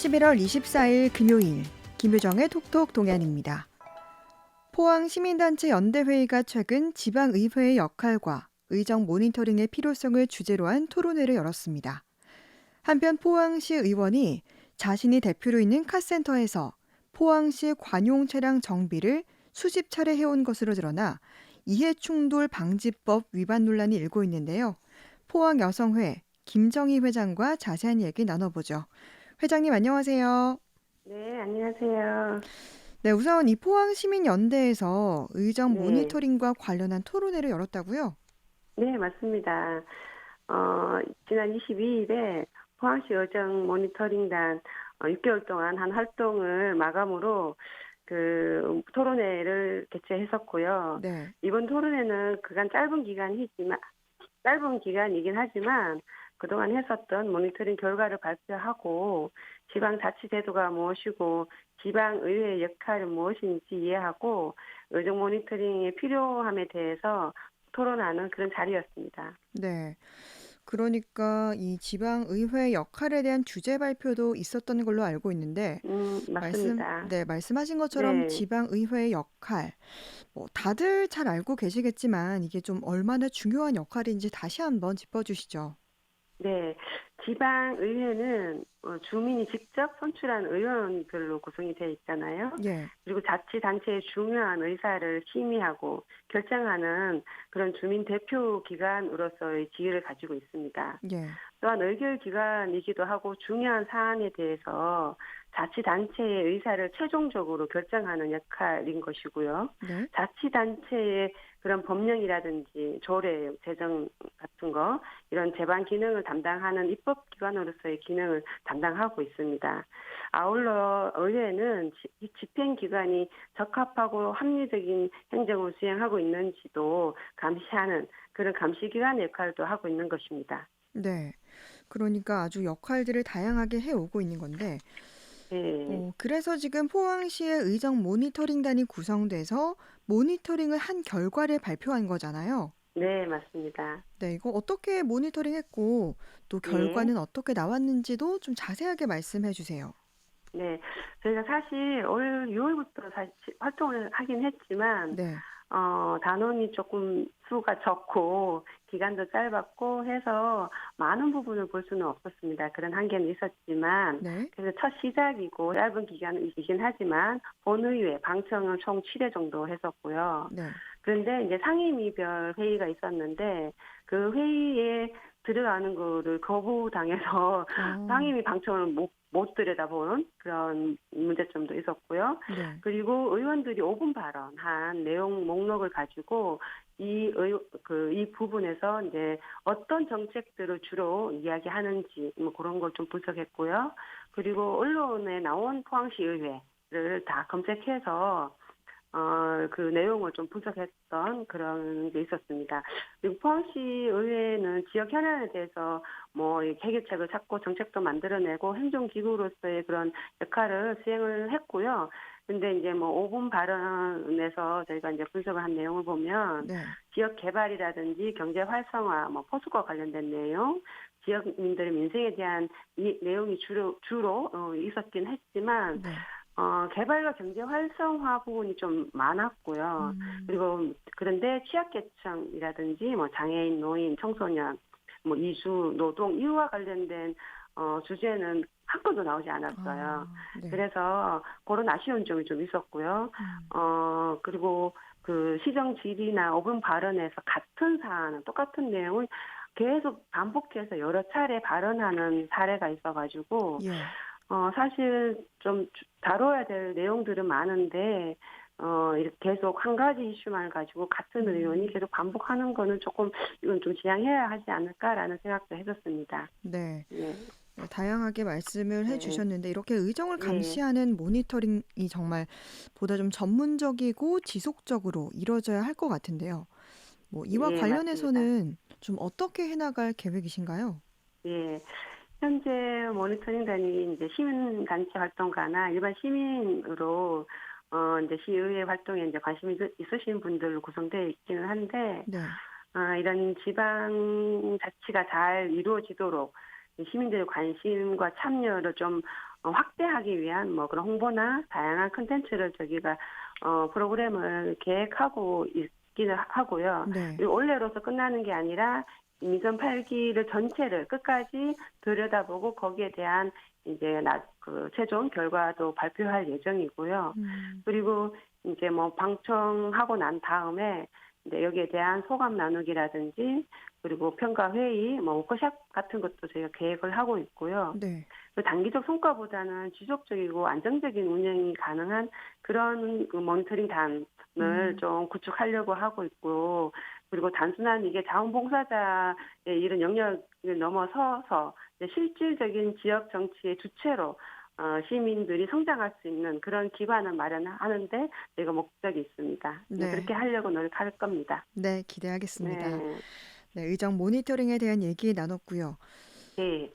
11월 24일 금요일 김효정의 톡톡 동안입니다. 포항시민단체 연대회의가 최근 지방의회의 역할과 의정 모니터링의 필요성을 주제로 한 토론회를 열었습니다. 한편 포항시 의원이 자신이 대표로 있는 카센터에서 포항시 관용 차량 정비를 수십 차례 해온 것으로 드러나 이해충돌 방지법 위반 논란이 일고 있는데요. 포항여성회 김정희 회장과 자세한 얘기 나눠보죠. 회장님 안녕하세요. 네, 안녕하세요. 네, 우선 이 포항시민연대에서 의정 네, 모니터링과 관련한 토론회를 열었다고요? 네, 맞습니다. 지난 22일에 포항시 의정 모니터링단 6개월 동안 한 활동을 마감으로 그 토론회를 개최했었고요. 네. 이번 토론회는 그간 짧은 기간이긴 하지만 그동안 했었던 모니터링 결과를 발표하고 지방자치제도가 무엇이고 지방의회의 역할은 무엇인지 이해하고 의정 모니터링의 필요함에 대해서 토론하는 그런 자리였습니다. 네. 그러니까 이 지방의회 역할에 대한 주제 발표도 있었던 걸로 알고 있는데 맞습니다. 말씀하신 것처럼 네. 지방의회의 역할, 다들 잘 알고 계시겠지만 이게 좀 얼마나 중요한 역할인지 다시 한번 짚어주시죠. 네, 지방의회는 주민이 직접 선출한 의원들로 구성이 되어 있잖아요. 예, 그리고 자치단체의 중요한 의사를 심의하고 결정하는 그런 주민 대표 기관으로서의 지위를 가지고 있습니다. 예, 또한 의결 기관이기도 하고 중요한 사안에 대해서 자치단체의 의사를 최종적으로 결정하는 역할인 것이고요. 네, 자치단체의 그런 법령이라든지 조례, 제정 같은 거 이런 제반 기능을 담당하는 입법기관으로서의 기능을 담당하고 있습니다. 아울러 의회는 이 집행기관이 적합하고 합리적인 행정을 수행하고 있는지도 감시하는 그런 감시기관의 역할도 하고 있는 것입니다. 네. 그러니까 아주 역할들을 다양하게 해오고 있는 건데 네, 그래서 지금 포항시의 의정 모니터링단이 구성돼서 모니터링을 한 결과를 발표한 거잖아요. 네, 맞습니다. 네, 이거 어떻게 모니터링했고 또 예. 결과는 어떻게 나왔는지도 좀 자세하게 말씀해 주세요. 네, 저희가 사실 올 6월부터 사실 활동을 하긴 했지만, 네, 단원이 조금 수가 적고, 기간도 짧았고 해서 많은 부분을 볼 수는 없었습니다. 그런 한계는 있었지만, 네, 그래서 첫 시작이고 짧은 기간이긴 하지만, 본의회, 방청을 총 7회 정도 했었고요. 네, 그런데 이제 상임위별 회의가 있었는데, 그 회의에 들어가는 거를 거부당해서 어, 상임위 방청을 못 들여다보는 그런 문제점도 있었고요. 네, 그리고 의원들이 5분 발언한 내용 목록을 가지고 이 부분에서 이제 어떤 정책들을 주로 이야기하는지 뭐 그런 걸 좀 분석했고요. 그리고 언론에 나온 포항시 의회를 다 검색해서 그 내용을 좀 분석했던 그런 게 있었습니다. 그리고 포항시 의회는 지역 현안에 대해서 뭐 해결책을 찾고 정책도 만들어내고 행정기구로서의 그런 역할을 수행을 했고요. 근데 이제 뭐 5분 발언에서 저희가 이제 분석을 한 내용을 보면 네, 지역 개발이라든지 경제 활성화, 뭐 포수과 관련된 내용, 지역민들의 민생에 대한 이 내용이 주로 있었긴 했지만 네, 개발과 경제 활성화 부분이 좀 많았고요. 음, 그리고 그런데 취약계층이라든지 뭐 장애인, 노인, 청소년, 뭐 이주, 노동 이와 관련된 주제는 한 건도 나오지 않았어요. 네, 그래서 그런 아쉬운 점이 좀 있었고요. 음, 그리고 그 시정 질의나 5분 발언에서 같은 사안, 똑같은 내용을 계속 반복해서 여러 차례 발언하는 사례가 있어가지고 예, 사실 좀 다뤄야 될 내용들은 많은데, 이렇게 계속 한 가지 이슈만 가지고 같은 의원이 음, 계속 반복하는 거는 조금, 이건 좀 지양해야 하지 않을까라는 생각도 했었습니다. 네. 예, 네, 다양하게 말씀을 네, 해주셨는데 이렇게 의정을 예, 감시하는 모니터링이 정말 보다 좀 전문적이고 지속적으로 이루어져야 할 것 같은데요. 이와 예, 맞습니다. 관련해서는 좀 어떻게 해나갈 계획이신가요? 예. 현재 모니터링단이 이제 시민단체 활동가나 일반 시민으로 이제 시의회 활동에 이제 관심이 있으신 분들로 구성되어 있기는 한데, 네, 이런 지방 자치가 잘 이루어지도록 시민들의 관심과 참여를 좀 확대하기 위한 뭐 그런 홍보나 다양한 콘텐츠를 저기가 프로그램을 계획하고 있기는 하고요. 네. 그리고 올해로서 끝나는 게 아니라 민선 8기를 전체를 끝까지 들여다보고 거기에 대한 이제 그 최종 결과도 발표할 예정이고요. 음. 그리고 이제 뭐 방청하고 난 다음에 이제 여기에 대한 소감 나누기라든지 그리고 평가 회의, 뭐 워크숍 같은 것도 저희가 계획을 하고 있고요. 네. 그 단기적 성과보다는 지속적이고 안정적인 운영이 가능한 그런 그 모니터링 단을 음. 좀 구축하려고 하고 있고, 그리고 단순한 이게 자원봉사자의 이런 영역을 넘어서서 이제 실질적인 지역 정치의 주체로 시민들이 성장할 수 있는 그런 기반을 마련하는데 저희가 목적이 있습니다. 네, 네. 그렇게 하려고 노력할 겁니다. 네, 기대하겠습니다. 네, 네, 의정 모니터링에 대한 얘기 나눴고요. 네.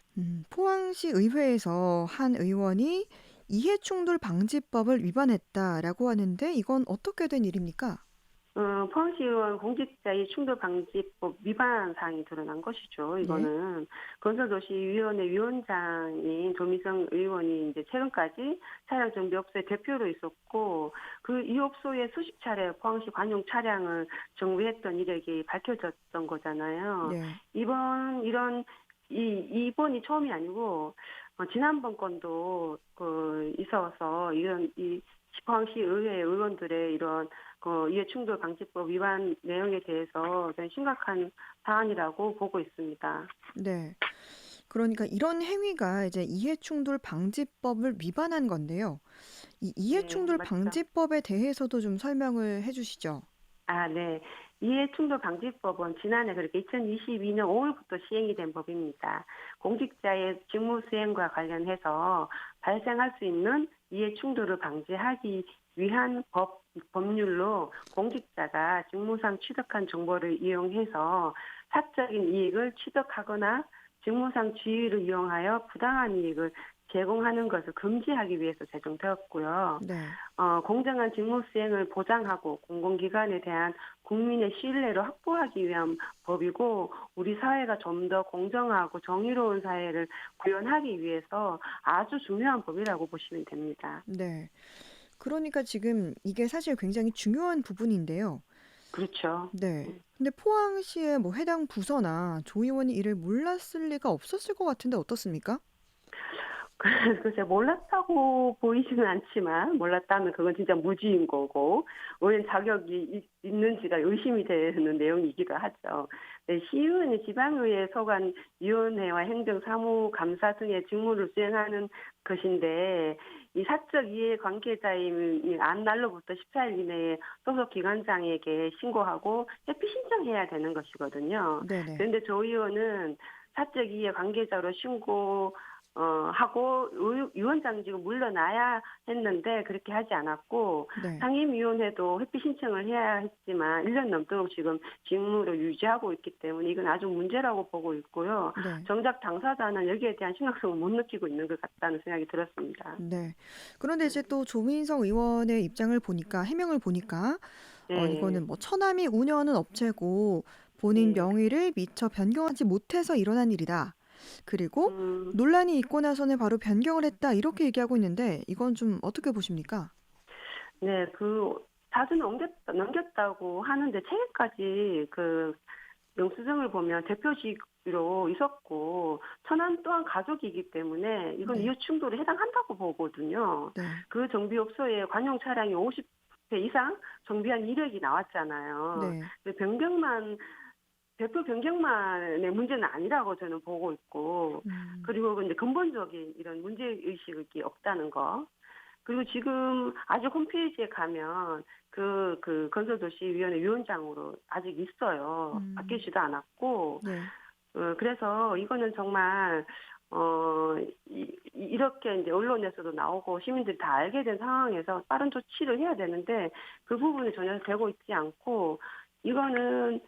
포항시 의회에서 한 의원이 이해충돌 방지법을 위반했다라고 하는데 이건 어떻게 된 일입니까? 포항시의원 공직자의 충돌방지법 위반 사항이 드러난 것이죠. 예. 이거는 건설도시위원회 위원장인 조미성 의원이 이제 최근까지 차량 정비업소의 대표로 있었고, 그 이 업소에 수십 차례 포항시 관용 차량을 정비했던 이력이 밝혀졌던 거잖아요. 네. 이번이 처음이 아니고 지난번 건도 그 있어서 이런 이 포항시 의회 의원들의 이런 그 이해충돌 방지법 위반 내용에 대해서 저는 심각한 사안이라고 보고 있습니다. 네. 그러니까 이런 행위가 이제 이해충돌 방지법을 위반한 건데요. 이 네, 이해충돌 맞죠. 방지법에 대해서도 좀 설명을 해주시죠. 아, 네. 이해충돌 방지법은 지난해 그렇게 2022년 5월부터 시행이 된 법입니다. 공직자의 직무 수행과 관련해서 발생할 수 있는 이해충돌을 방지하기 위한 법률로 공직자가 직무상 취득한 정보를 이용해서 사적인 이익을 취득하거나 직무상 지위를 이용하여 부당한 이익을 제공하는 것을 금지하기 위해서 제정되었고요. 네. 공정한 직무 수행을 보장하고 공공기관에 대한 국민의 신뢰를 확보하기 위한 법이고, 우리 사회가 좀 더 공정하고 정의로운 사회를 구현하기 위해서 아주 중요한 법이라고 보시면 됩니다. 네. 그러니까 지금 이게 사실 굉장히 중요한 부분인데요. 그렇죠. 네. 근데 포항시의 뭐 해당 부서나 조의원이 이를 몰랐을 리가 없었을 것 같은데 어떻습니까? 글쎄 몰랐다고 보이지는 않지만, 몰랐다면 그건 진짜 무지인 거고 왜 자격이 있는지가 의심이 되는 내용이기도 하죠. 네, 시의원이 지방의회 소관 위원회와 행정사무감사 등의 직무를 수행하는 것인데, 이 사적 이해 관계자인 날로부터 14일 이내에 소속 기관장에게 신고하고 회피 신청해야 되는 것이거든요. 네네. 그런데 조 의원은 사적 이해 관계자로 신고 하고 위원장직을 물러나야 했는데 그렇게 하지 않았고, 네. 상임위원회도 회피 신청을 해야 했지만 1년 넘도록 지금 직무를 유지하고 있기 때문에 이건 아주 문제라고 보고 있고요. 네. 정작 당사자는 여기에 대한 심각성을 못 느끼고 있는 것 같다는 생각이 들었습니다. 네. 그런데 이제 또 조민석 의원의 입장을 보니까 해명을 보니까 네, 이거는 뭐 처남이 운영하는 업체고 본인 네. 명의를 미처 변경하지 못해서 일어난 일이다. 그리고 음, 논란이 있고 나서는 바로 변경을 했다. 이렇게 얘기하고 있는데 이건 좀 어떻게 보십니까? 네, 그 사전에 넘겼다고 하는데 최근까지 그 영수증을 보면 대표직으로 있었고 천안 또한 가족이기 때문에 이건 네. 이웃 충돌에 해당한다고 보거든요. 네. 그 정비업소에 관용 차량이 50회 이상 정비한 이력이 나왔잖아요. 네. 그 대표 변경만의 문제는 아니라고 저는 보고 있고, 음. 그리고 이제 근본적인 이런 문제 의식이 없다는 거. 그리고 지금 아직 홈페이지에 가면 그 건설도시위원회 위원장으로 아직 있어요. 음. 바뀌지도 않았고, 네. 그래서 이거는 정말 이렇게 이제 언론에서도 나오고 시민들이 다 알게 된 상황에서 빠른 조치를 해야 되는데 그 부분이 전혀 되고 있지 않고, 이거는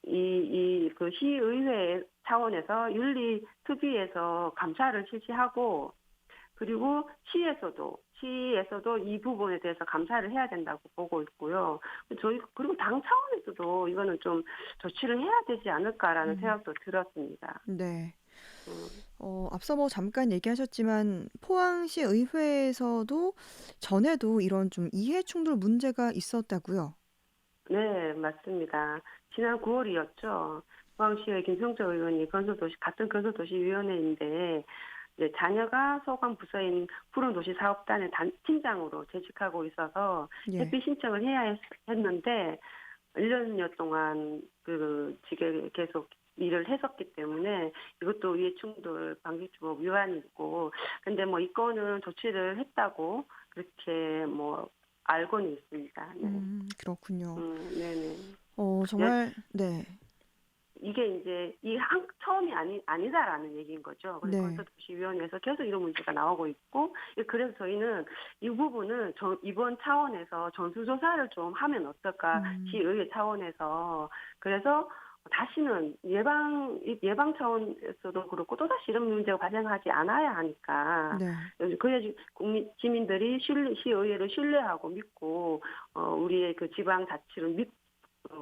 그 시의회 차원에서 윤리특위에서 감사를 실시하고, 그리고 시에서도 이 부분에 대해서 감사를 해야 된다고 보고 있고요. 그리고 당 차원에서도 이거는 좀 조치를 해야 되지 않을까라는 음. 생각도 들었습니다. 네. 음, 앞서 뭐 잠깐 얘기하셨지만 포항시 의회에서도 전에도 이런 좀 이해 충돌 문제가 있었다고요? 네, 맞습니다. 지난 9월이었죠. 포항시의 김성철 의원이 같은 건설도시위원회인데, 이제 자녀가 소관 부서인 푸른도시사업단의 팀장으로 재직하고 있어서 예. 회피 신청을 해야 했는데, 1년여 동안 그 직에 계속 일을 했었기 때문에 이것도 이해충돌 방지법 위반이 있고, 근데 뭐 이 건은 조치를 했다고 그렇게 뭐 알고는 있습니다. 네. 그렇군요. 네네. 여- 정말 네. 이게 이제 처음이 아니다라는 얘기인 거죠. 그래서 네. 건설도시위원회에서 계속 이런 문제가 나오고 있고, 그래서 저희는 이 부분은 이번 차원에서 전수조사를 좀 하면 어떨까, 음. 시의회 차원에서. 그래서 다시는 예방 차원에서도 그렇고 또다시 이런 문제가 발생하지 않아야 하니까, 네. 그래야지 시민들이 시의회를 신뢰하고 믿고, 우리의 그 지방자치를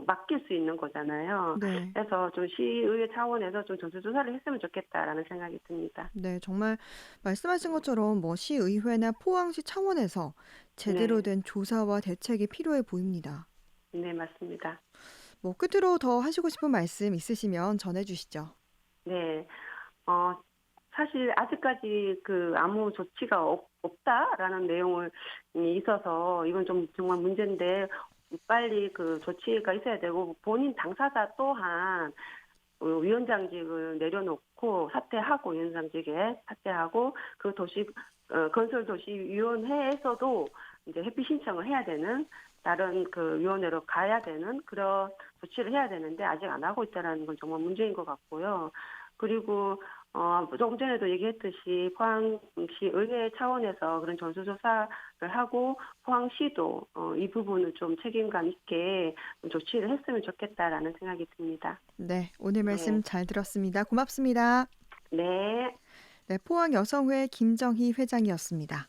맡길 수 있는 거잖아요. 네. 그래서 좀 시의회 차원에서 좀 전수조사를 했으면 좋겠다라는 생각이 듭니다. 네. 정말 말씀하신 것처럼 뭐 시의회나 포항시 차원에서 제대로 네, 된 조사와 대책이 필요해 보입니다. 네, 맞습니다. 뭐 끝으로 더 하시고 싶은 말씀 있으시면 전해 주시죠. 네, 어, 사실 아직까지 그 아무 조치가 없다라는 내용을 있어서 이건 좀 정말 문제인데 빨리 그 조치가 있어야 되고 본인 당사자 또한 위원장직을 내려놓고 위원장직에 사퇴하고 그 건설도시위원회에서도 이제 회피 신청을 해야 되는 다른 그 위원회로 가야 되는 그런 조치를 해야 되는데 아직 안 하고 있다는 건 정말 문제인 것 같고요. 그리고 조금 전에도 얘기했듯이 포항시 의회 차원에서 그런 전수조사를 하고 포항시도 이 부분을 좀 책임감 있게 좀 조치를 했으면 좋겠다라는 생각이 듭니다. 네. 오늘 네. 말씀 잘 들었습니다. 고맙습니다. 네. 네. 포항 여성회 김정희 회장이었습니다.